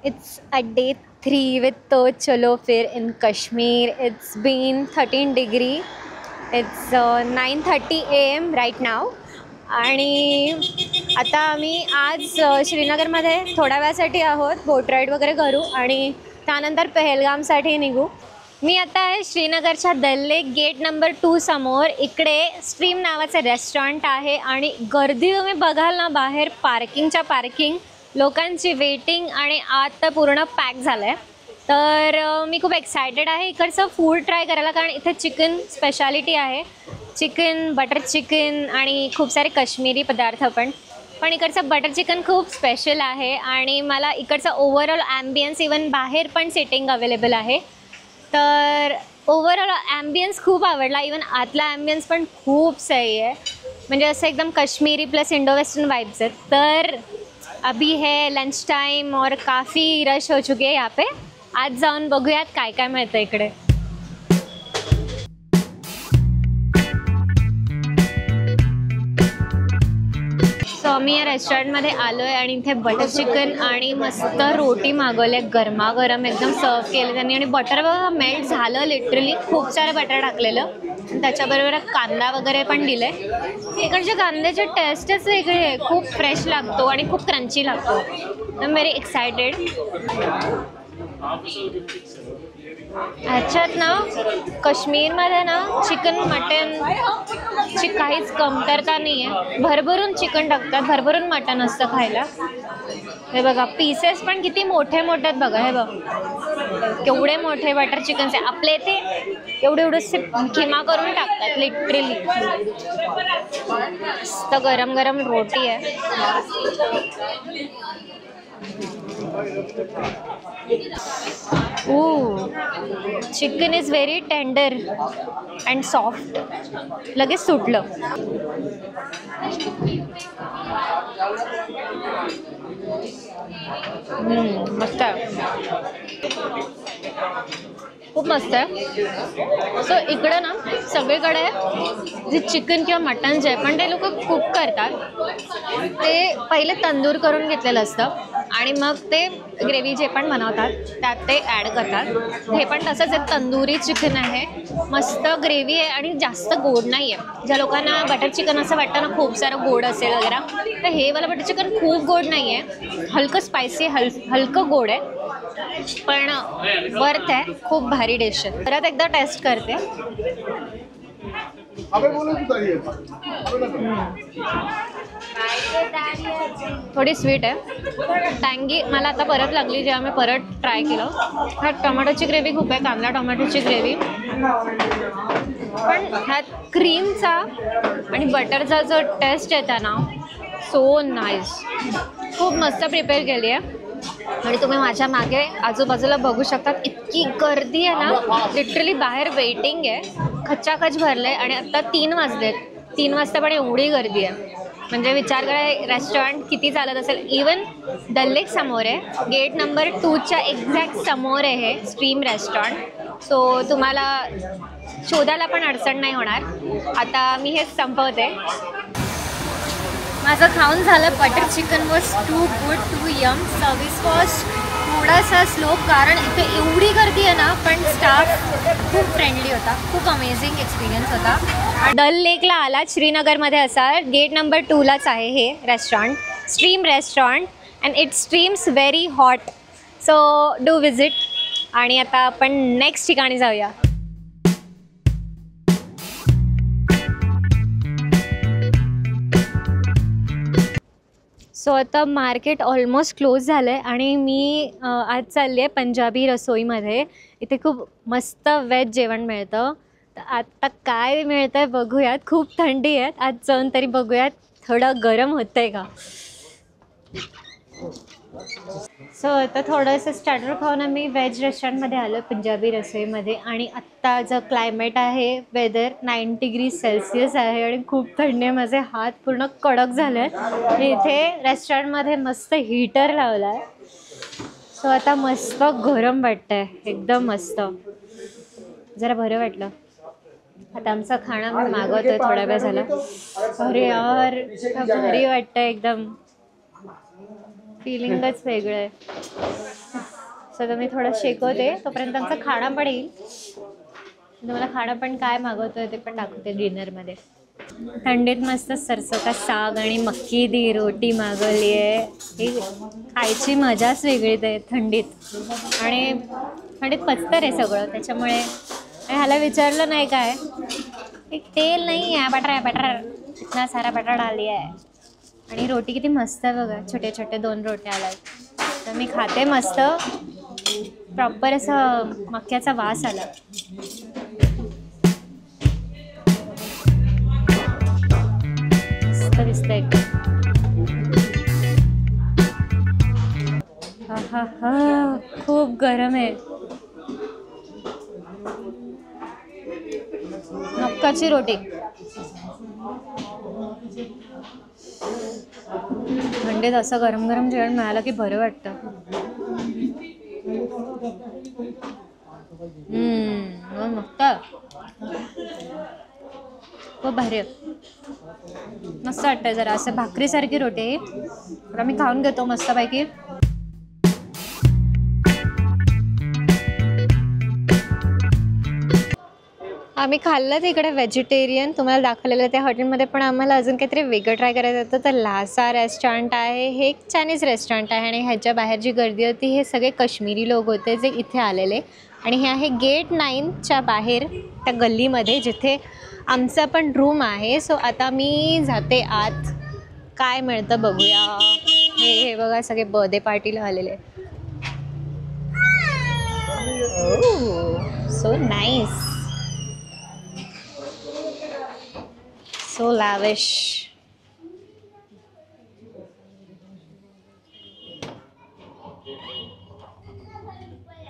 It's at day 3 with To Chalo Fir in Kashmir. It's been 13 degree. It's 9:30 AM right now. आणि आता आम्ही आज श्रीनगरमध्ये थोड्या वेळासाठी आहोत. बोट राईड वगैरे करू आणि त्यानंतर पहलगामसाठी निघू. मी आता आहे श्रीनगरच्या दल लेक गेट नंबर 2 समोर. इकडे स्ट्रीम नावाचं रेस्टॉरंट आहे आणि गर्दी तुम्ही बघाल ना, बाहेर पार्किंगच्या पार्किंग, लोकांची वेटिंग आणि आत तर पूर्ण पॅक झालं आहे. तर मी खूप एक्सायटेड आहे इकडचं फूड ट्राय करायला, कारण इथे चिकन स्पेशालिटी आहे. चिकन, बटर चिकन आणि खूप सारे काश्मीरी पदार्थ पण इकडचं बटर चिकन खूप स्पेशल आहे. आणि मला इकडचं ओव्हरऑल ॲम्बियन्स, इवन बाहेर पण सिटिंग अवेलेबल आहे, तर ओव्हरऑल ॲम्बियन्स खूप आवडला. इवन आतला ॲम्बियन्स पण खूप सही आहे, म्हणजे असं एकदम Kashmiri plus Indo western vibes आहेत. तर अभी है लंच टाइम और काफ़ी रश हो चुके हैं यहाँ पे. आज जाऊन बघूयात काय काय मिळतं इकडे. सो आम्ही या रेस्टॉरंटमध्ये आलो आहे आणि इथे बटर चिकन आणि मस्त रोटी मागवले, गरमागरम एकदम सर्व केले त्यांनी. आणि बटर बघा मेल्ट झालं लिटरली, खूप सारं बटर टाकलेलं. त्याच्याबरोबर कांदा वगैरे पण दिले. इकडच्या कांद्याची टेस्टच वेगळी आहे, खूप फ्रेश लागतो आणि खूप क्रंची लागतो. I am very excited. ह्याच्यात ना काश्मीरमध्ये ना चिकन मटनची काहीच कमतरता नाही आहे. भरभरून चिकन टाकतात, भरभरून मटन असतं खायला. हे बघा पीसेस पण किती मोठे मोठे आहेत बघा. हे बघ केवढे मोठे बटर चिकनचे. आपले ते एवढे एवढेसे खिमा करून टाकतात लिटरली. मस्त गरम गरम रोटी आहे. Chicken is very tender and soft. लगेच सुटलं. मस्त आहे, खूप मस्त आहे. सो इकडं ना सगळीकडे जे चिकन किंवा मटन जे आहे पण ते लोक कुक करतात, ते पहिले तंदूर करून घेतलेलं असतं आणि मग ते ग्रेव्ही जे पण बनवतात त्यात ते ॲड करतात. हे पण तसंच आहे, तंदुरी चिकन आहे, मस्त ग्रेव्ही आहे आणि जास्त गोड नाही आहे. ज्या लोकांना बटर चिकन असं वाटतं ना खूप सारं गोड असेल वगैरे, तर हे वाला बटर चिकन खूप गोड नाही आहे, हलकं स्पायसी, हलकं गोड आहे, पण वर्थ आहे. खूप भारी डिश आहे. परत एकदा टेस्ट करते. थोडी स्वीट आहे, टँगी मला आता परत लागली जेव्हा मी परत ट्राय केलं. ह्यात टोमॅटोची ग्रेव्ही खूप आहे, कांदा टोमॅटोची ग्रेव्ही, पण ह्यात क्रीमचा आणि बटरचा जो टेस्ट येतो ना, सो नाईस. खूप मस्त प्रिपेअर केली आहे. आणि तुम्ही माझ्या मागे आजूबाजूला बघू शकतात, इतकी गर्दी आहे ना, लिटरली बाहेर वेटिंग आहे, खच्चाखच भरलं आहे. आणि आत्ता 3 वाजलेत, 3 वाजता पण एवढी गर्दी आहे, म्हणजे विचार करा रेस्टॉरंट किती चालत असेल. इवन दल लेक समोर आहे, गेट नंबर 2च्या एक्झॅक्ट समोर आहे हे स्ट्रीम रेस्टॉरंट. सो तुम्हाला शोधायला पण अडचण नाही होणार. आता मी हेच संपवते. माझं खाऊन झालं. Butter chicken was too good, too yum. Service was थोडासा स्लो, कारण इथे एवढी गर्दी आहे ना, पण स्टाफ खूप फ्रेंडली होता. खूप अमेझिंग एक्सपिरियन्स होता. दल लेकला आलात श्रीनगरमध्ये असाल, गेट नंबर 2लाच आहे हे restaurant, stream restaurant, and it streams very hot. So do visit. आणि आता आपण नेक्स्ट ठिकाणी जाऊया. सो आता मार्केट ऑलमोस्ट क्लोज झालं आहे आणि मी आज चालली आहे पंजाबी रसोईमध्ये. इथे खूप मस्त व्हेज जेवण मिळतं. तर आत्ता काय मिळतं आहे बघूयात. खूप थंडी आहे, आज जाऊन तरी बघूयात थोडं गरम होतं आहे का. सो आता थोडंसं स्टार्टर खाऊन आम्ही व्हेज रेस्टॉरंटमध्ये आलो, पंजाबी रसोईमध्ये. आणि आत्ता जो क्लायमेट आहे, वेदर 9 डिग्री सेल्सिअस आहे आणि खूप थंडी आहे. माझे हात पूर्ण कडक झाले आहेत. इथे रेस्टॉरंटमध्ये मस्त हीटर लावला आहे. सो आता मस्त गरम वाटतं आहे, एकदम मस्त, जरा बरं वाटलं. आता आमचं खाणं मी मागवतो आहे थोड्या वेळ झाला. अरे यार भारी वाटतं एकदम. फिलिंगच वेगळं आहे. सो मी थोडं शेकवते तोपर्यंत आमचं खाणं पण येईल. तुम्हाला खाणं पण काय मागवतोय ते पण दाखवते डिनरमध्ये. थंडीत मस्त सरसों का साग आणि मक्की दी रोटी मागवली आहे. ही खायची मजाच वेगळीच आहे थंडीत. आणि थंडीत पचतं रे सगळं त्याच्यामुळे. ह्याला विचारलं नाही काय, एक तेल नाही आहे, बटर आहे, बटर इतना सारा बटर डाली आहे. आणि रोटी किती मस्त आहे बघा, छोटे छोटे 2 रोट्या आल्या. तर मी खाते मस्त, प्रॉपर असं मक्याचा वास आला. मस्त दिसतंय. हा खूप गरम आहे. मक्काची रोटी थंडीत असं गरम गरम जेवण मिळालं की बरं वाटतं. मस्त खूप भारी आहे. मस्त वाटतंय. जरा असं भाकरीसारखी रोटी आहे. तर आम्ही खाऊन घेतो मस्तपैकी. आम्ही खाल्लं इकडे व्हेजिटेरियन, तुम्हाला दाखवलेलं त्या हॉटेलमध्ये. पण आम्हाला अजून काहीतरी वेगळं ट्राय करायचं होतं. तर लासा रेस्टॉरंट आहे, हे एक चायनीज रेस्टॉरंट आहे. आणि ह्याच्या बाहेर जी गर्दी होती हे सगळे काश्मीरी लोक होते जे इथे आलेले. आणि हे आहे गेट 9च्या बाहेर त्या गल्लीमध्ये जिथे आमचा पण रूम आहे. सो आता मी जाते आत, काय मिळतं बघूया. हे बघा सगळे बर्थडे पार्टीला आलेले. So nice, so lavish.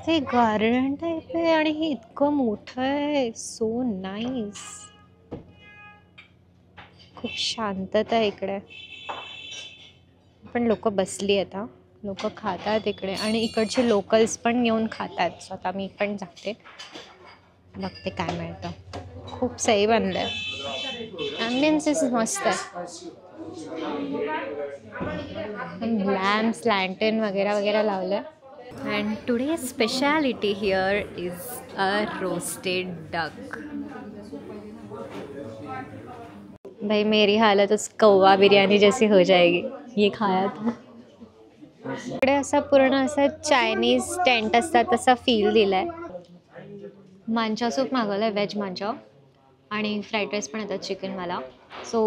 ते गार्डन टाईप आहे आणि हे इतकं मोठं आहे. सो नाईस, खूप शांतता आहे इकडे. पण लोक बसली आता, लोक खातात इकडे आणि इकडचे लोकल्स पण येऊन खातात. सो आता मी पण जाते, बघते काय मिळतं. खूप सही बनलं आहे. ॲम्बियन्सेस मस्त आहे. लॅम्प्स, लँटर्न वगैरे वगैरे लावलं. And today speciality here is a roasted duck. भाई मेरी हालत उस कौवा बिरयानी जैसी हो जाएगी ये खाया तो. इकडे असं पूर्ण असं चायनीज टेंट असतात तसा फील दिलाय. मांचा सूप मागवलाय, व्हेज मांचा. आणि फ्राईड राईस पण येतात चिकनवाला. सो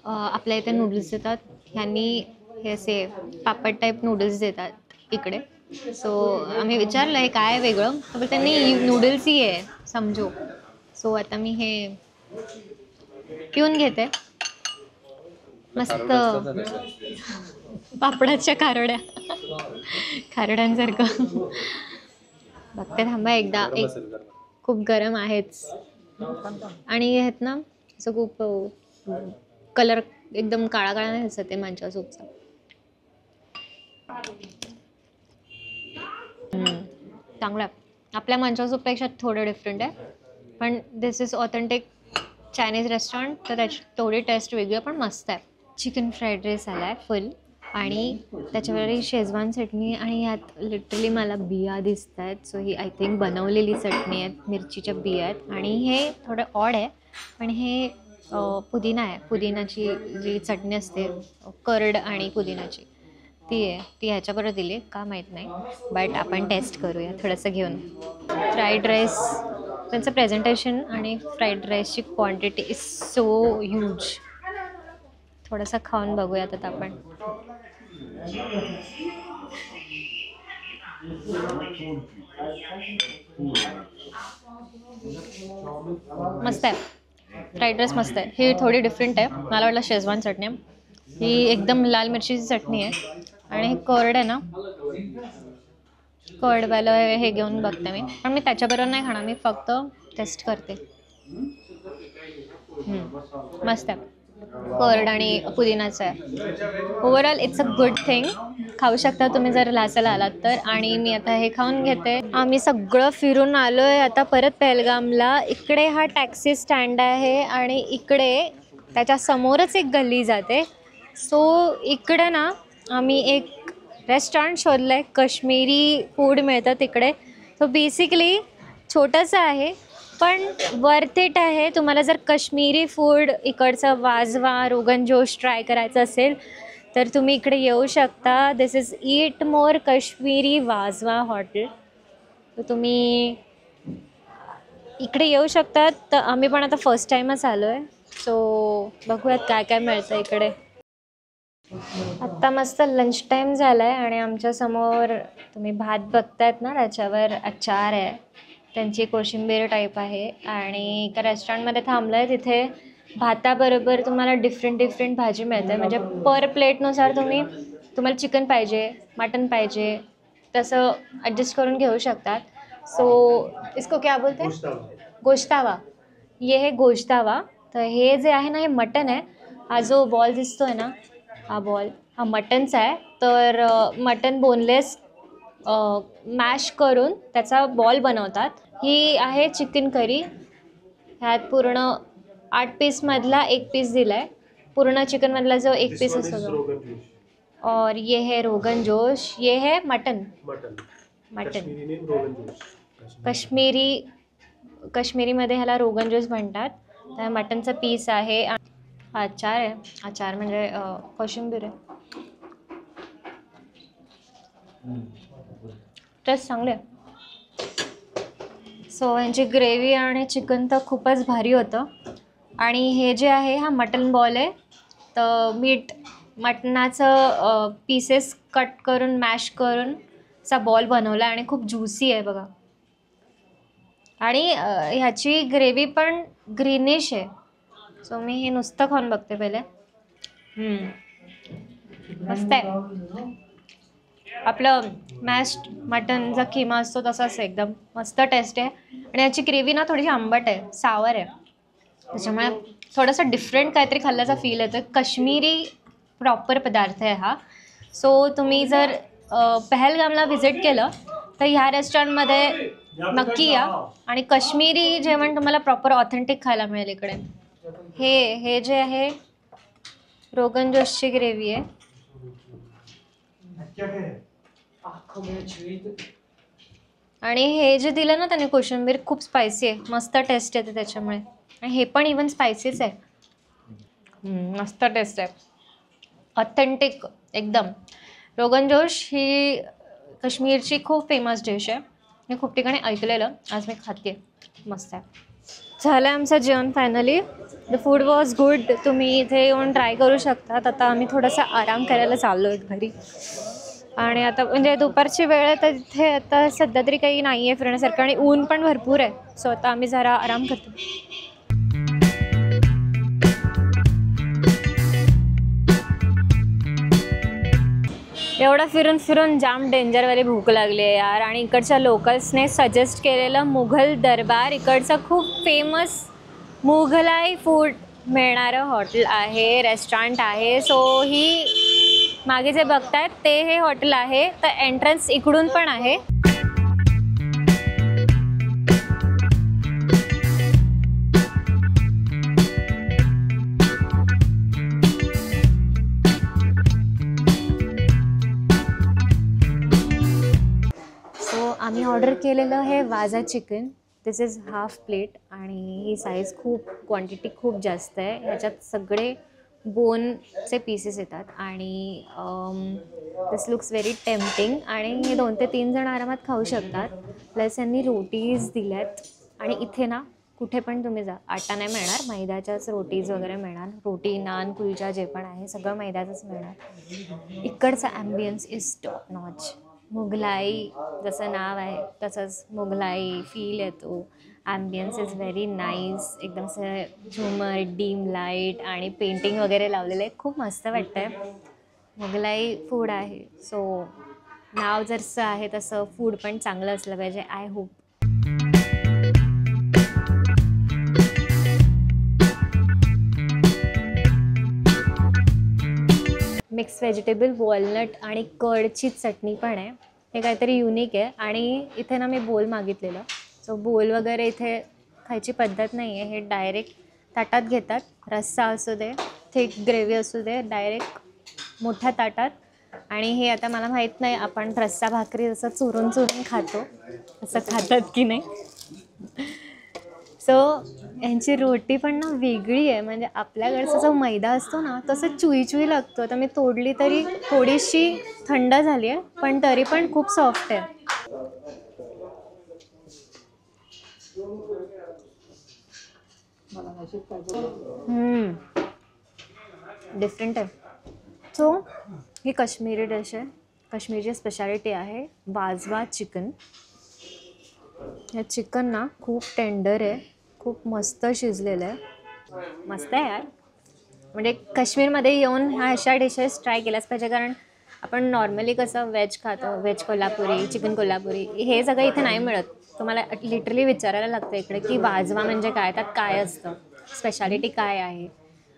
आपल्या इथे नूडल्स देतात, ह्यांनी हे असे पापड टाईप नूडल्स देतात इकडे. सो आम्ही विचारलं आहे काय वेगळं, तर त्यांनी नूडल्सही आहे समजो. सो आता मी हे पिऊन घेते. मस्त पापडाच्या खारोड्या, खारोड्यांसारखं. बघते थांबा एकदा. खूप गरम आहेच आणि आहेत ना असं खूप कलर एकदम काळा काळा नाही दिसत आहे मांचा सूपचा. चांगला आहे. आपल्या मांचा सूपपेक्षा थोडं डिफरंट आहे, पण दिस इज ऑथेंटिक चायनीज रेस्टॉरंट. तर त्याची थोडी टेस्ट वेगळी आहे पण मस्त आहे. चिकन फ्राईड राईस आला आहे फुल आणि त्याच्यावर शेजवान चटणी. आणि यात लिटरली मला बिया दिसत आहेत. सो ही आय थिंक बनवलेली चटणी आहेत, मिरचीच्या बिया आहेत. आणि हे थोडं ऑड आहे पण हे पुदिना आहे, पुदिनाची जी चटणी असते कर्ड आणि पुदिनाची ती आहे. ती ह्याच्याबरोबर दिली का माहीत नाही, बट आपण टेस्ट करूया थोडंसं घेऊन. फ्राईड राईस, त्यांचं प्रेझेंटेशन आणि फ्राईड राईसची क्वांटिटी इज सो ह्यूज. थोडंसं खाऊन बघूयात आता आपण. मस्त आहे, फ्राईड राईस मस्त आहे. ही थोडी डिफरंट आहे, मला वाटलं शेजवान चटणी. ही एकदम लाल मिरचीची चटणी आहे आणि हे कर्ड आहे ना, कर्डवालं हे घेऊन बघते मी. पण मी त्याच्याबरोबर नाही खाणार, मी फक्त टेस्ट करते. मस्त आहे, कर्ड आणि पुदिनाचं आहे. Overall it's a good thing. खाऊ शकता तुम्ही जर लासाला आलात तर. आणि मी आता हे खाऊन घेते. आम्ही सगळं फिरून आलो आहे आता परत पहलगामला. इकडे हा टॅक्सी स्टँड आहे आणि इकडे त्याच्या समोरच एक गल्ली जाते. सो इकडे ना आम्ही एक रेस्टॉरंट शोधलं आहे, काश्मीरी फूड मिळतं तिकडे. तो बेसिकली छोटंसं आहे पण वर्थ इट आहे. तुम्हाला जर काश्मीरी फूड इकडचं वाजवा रोगन जोश ट्राय करायचं असेल तर तुम्ही इकडे येऊ शकता. दिस इज ईट मोर काश्मीरी वाजवा हॉटेल. तर तुम्ही इकडे येऊ शकतात. तर आम्ही पण आता फर्स्ट टाईमच आलो आहे, सो बघूयात काय काय मिळतं इकडे. आत्ता मस्त लंच टाईम झाला आहे आणि आमच्यासमोर तुम्ही भात बघतायत ना, त्याच्यावर अचार आहे. त्यांची कोशिंबीर टाईप आहे आणि एका रेस्टॉरंटमध्ये थांबलं आहे. तिथे भाताबरोबर तुम्हाला डिफरंट भाजी मिळते. म्हणजे पर प्लेटनुसार तुम्हाला चिकन पाहिजे, मटन पाहिजे तसं ॲडजस्ट करून घेऊ शकतात. सो इसको क्या बोलते हैं? गोश्तावा. ये है गोश्तावा. तर हे जे आहे ना, हे मटन आहे. हा जो बॉल दिसतो आहे ना, हा बॉल हा मटनचा आहे. तर मटन बोनलेस मॅश करून त्याचा बॉल बनवतात. ही आहे चिकन करी. ह्यात पूर्ण 8 पीसमधला 1 पीस दिला आहे. पूर्ण चिकनमधला जो 1 पीस असतो तो. और ये है रोगन जोश. ये है मटन. काश्मीरीमध्ये ह्याला रोगन जोश म्हणतात. तर मटनचा पीस आहे. हा अचार आहे. अचार म्हणजे कोशिंबीर आहे. टेस्ट चांगले आहे. सो यांची ग्रेव्ही आणि चिकन तर खूपच भारी होतं. आणि हे जे आहे हा मटन बॉल आहे. तर मटणाचं पीसेस कट करून मॅश करून चा बॉल बनवला आणि खूप ज्युसी आहे बघा. आणि ह्याची ग्रेव्ही पण ग्रीनिश आहे. सो मी हे नुसतं खाऊन बघते पहिले. मस्त आहे. आपलं मॅश्ड मटनचा किमा असतो तसाच एकदम मस्त टेस्ट आहे. आणि याची ग्रेव्ही ना थोडीशी आंबट आहे, सावर आहे. त्याच्यामुळे थोडंसं डिफरंट काहीतरी खाल्ल्याचा फील येतो. काश्मीरी प्रॉपर पदार्थ आहे हा. सो तुम्ही जर पहलगामला व्हिजिट केलं तर ह्या रेस्टॉरंटमध्ये नक्की या आणि काश्मीरी जेवण तुम्हाला प्रॉपर ऑथेंटिक खायला मिळेल इकडे. हे जे आहे रोगन जोशची ग्रेव्ही आहे. आणि हे जे दिलं ना त्याने कोशिंबीर खूप स्पायसी आहे. मस्त टेस्ट येते त्याच्यामुळे. आणि हे पण इवन स्पायसीच आहे. मस्त टेस्ट आहे. ऑथेंटिक एकदम. रोगन जोश ही काश्मीरची खूप फेमस डिश आहे. मी खूप ठिकाणी ऐकलेलं. आज मी खाते. मस्त आहे. झालं आमचं जेवण finally. The food was good. तुम्ही इथे येऊन ट्राय करू शकतात. आता आम्ही थोडासा आराम करायला चाललो आहे घरी. आणि आता म्हणजे दुपारची वेळ आहे तर इथे आता सध्या तरी काही नाही आहे फिरण्यासारखं आणि ऊन पण भरपूर आहे. सो आता आम्ही जरा आराम करतो. एवढं फिरून फिरून जाम डेंजरवाली भूक लागली आहे यार. आणि इकडच्या लोकल्सने सजेस्ट केलेलं मुघल दरबार इकडचं खूप फेमस मुघलाई फूड मिळणारं हॉटेल आहे, रेस्टॉरंट आहे. सो ही मागे जे बघतायत ते हे हॉटेल आहे. तर एंट्रन्स इकडून पण आहे. आम्ही ऑर्डर केलेलं हे वाजा chicken. This is half plate आणि ही साईज क्वांटिटी खूप जास्त आहे. ह्याच्यात सगळे बोनचे पीसेस येतात आणि दिस लुक्स व्हेरी टेम्पटिंग. आणि हे 2 ते 3 जण आरामात खाऊ शकतात. प्लस यांनी रोटीज दिल्यात. आणि इथे ना कुठे पण तुम्ही जा आटा नाही मिळणार, मैद्याच्याच रोटीज वगैरे मिळणार. रोटी नान कुलचा जे पण आहे सगळं मैद्याचंच मिळणार. इकडचा ambience is top notch. Mughlai जसं नाव आहे तसंच मुघलाई फील येतो. Ambience is very nice. एकदम असं झुमर डीम लाईट आणि पेंटिंग वगैरे लावलेलं आहे. खूप मस्त वाटतं आहे. मुघलाई फूड आहे. सो नाव जसं आहे तसं फूड पण चांगलं असलं पाहिजे. I hope. Mix vegetable walnut आणि कर्डची चटणी पण आहे. हे काहीतरी युनिक आहे. आणि इथे ना मी बोल मागितलेलं. सो बोल वगैरे इथे खायची पद्धत नाही आहे. हे डायरेक्ट ताटात घेतात. रस्सा असू दे, थिक ग्रेव्ही असू दे, डायरेक्ट मोठ्या ताटात आणि हे आता मला माहीत नाही आपण रस्सा भाकरी जसं चुरून चुरून खातो असं खातात की नाही. सो यांची रोटी पण ना वेगळी आहे. म्हणजे आपल्याकडचा जो मैदा असतो ना तसं चुई चुई लागतो. आता मी तोडली तरी थोडीशी थंड झाली आहे पण तरी पण खूप सॉफ्ट आहे. डिफरंट आहे. सो ही काश्मीरी डिश आहे. काश्मीरची स्पेशालिटी आहे वाजवा चिकन. हे चिकन ना खूप टेंडर आहे, खूप मस्त शिजलेलं आहे. मस्त आहे यार. म्हणजे काश्मीरमध्ये येऊन ह्या अशा डिशेस ट्राय केल्याच पाहिजे. कारण आपण नॉर्मली कसं व्हेज खातो, व्हेज कोल्हापुरी, चिकन कोल्हापुरी, हे सगळं इथे नाही मिळत. तुम्हाला लिटरली विचारायला लागतं इकडे की वाजवा म्हणजे काय, त्यात काय असतं, स्पेशालिटी काय आहे.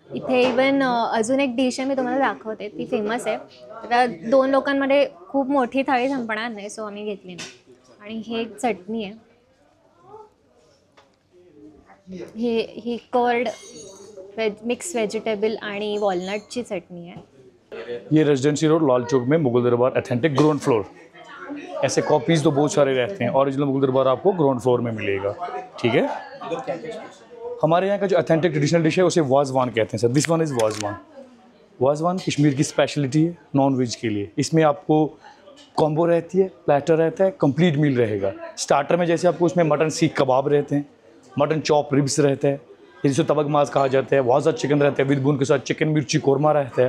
इथे इवन अजून एक डिश आहे मी तुम्हाला दाखवते, ती फेमस आहे. आता 2 लोकांमध्ये खूप मोठी थाळी संपणार नाही सो आम्ही घेतली नाही. आणि हे एक चटणी आहे. ही कर्ड मिक्स वेजिटेबल आणि वॉलनटची चटणी आहे. ये रेजिडेंसी रोड लाल चौक में मुगल दरबार ऑथेंटिक ग्राउंड फ्लोर. ऐसे कॉपीज़ तो बहुत सारे रहते हैं. ओरिजिनल मुगल दरबार आपको ग्राउंड फ्लोर में मिलेगा. ठीक है. हमारे यहाँ का जो ऑथेंटिक ट्रेडिशनल डिश है उसे वाजवान कहते हैं sir. This one is wazwan. Wazwan Kashmir की स्पेशलिटी है नॉन वेज के लिए. इसमें आपको कॉम्बो रहती है, प्लेटर रहता है, कंप्लीट मील रहेगा. स्टार्टर में जैसे आपको उसमें मटन सीख कबाब रहते हैं, मटन चॉप रिब्स रहता है, जिसे तबक माज कहा जाता है, वाजा चिकन रहता है विद बून के साथ, चिकन मिर्ची कोरमा रहता है.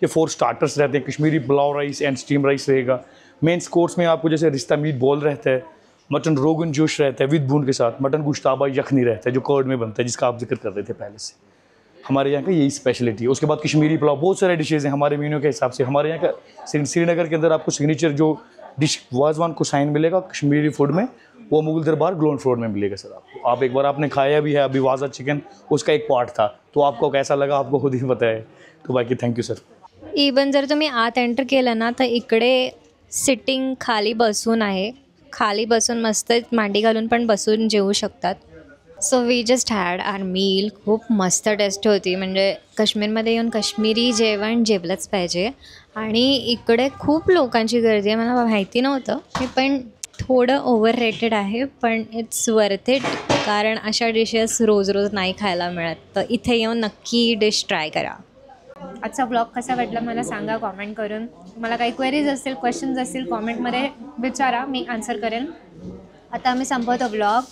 ये 4 स्टार्टर्स रहते हैं. Kashmiri pulao rice end steam rice रहेगा. मेन्स कोर्स में आपको जैसे रिश्ता मीट बॉल रहता है, मटन रोगन जोश रहता है विद बून के साथ, मटन गुश्ताबा यखनी रहता है जो कर्ड में बनता है जिसका आप जिक्र कर रहे थे पहले से. हमारे यहाँ का यही स्पेशलिटी है. उसके बाद कश्मीरी पुलाव, बहुत सारे डिशेज़ हैं हमारे मेन्यू के हिसाब से. हमारे यहाँ का श्रीनगर के अंदर आपको सिग्नेचर जो डिश वाजवान को साइन मिलेगा कश्मीरी फूड में, वो मुगल दरबार ग्राउंड फ्लोर में मिलेगा सर आपको. आप एक बार आपने खाया भी है अभी वाजा चिकन, उसका एक पार्ट था, तो आपको कैसा लगा आपको खुद ही पता है. तो बाकी थँक यू सर. इवन जर तुम्ही आत एंटर केलं ना तर इकडे सिटिंग खाली बसून आहे. खाली बसून मस्त मांडी घालून पण बसून जेवू शकतात. So we just had our meal. खूप मस्त टेस्ट होती. म्हणजे काश्मीरमध्ये येऊन काश्मीरी जेवण जेवलंच पाहिजे. आणि इकडे खूप लोकांची गर्दी आहे. मला माहिती नव्हतं हे पण थोडं ओव्हर रेटेड आहे पण इट्स वर्थ इट. कारण अशा डिशेस रोज रोज नाही खायला मिळत. तर इथे येऊन नक्की डिश ट्राय करा. आजचा ब्लॉग कसा वाटला मला सांगा कॉमेंट करून. तुम्हाला काही क्वेरीज असतील, क्वेश्चन्स असतील कॉमेंटमध्ये विचारा, मी आन्सर करेन. आता आम्ही संपवतो ब्लॉग.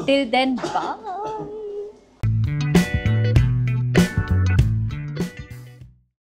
Till then bye.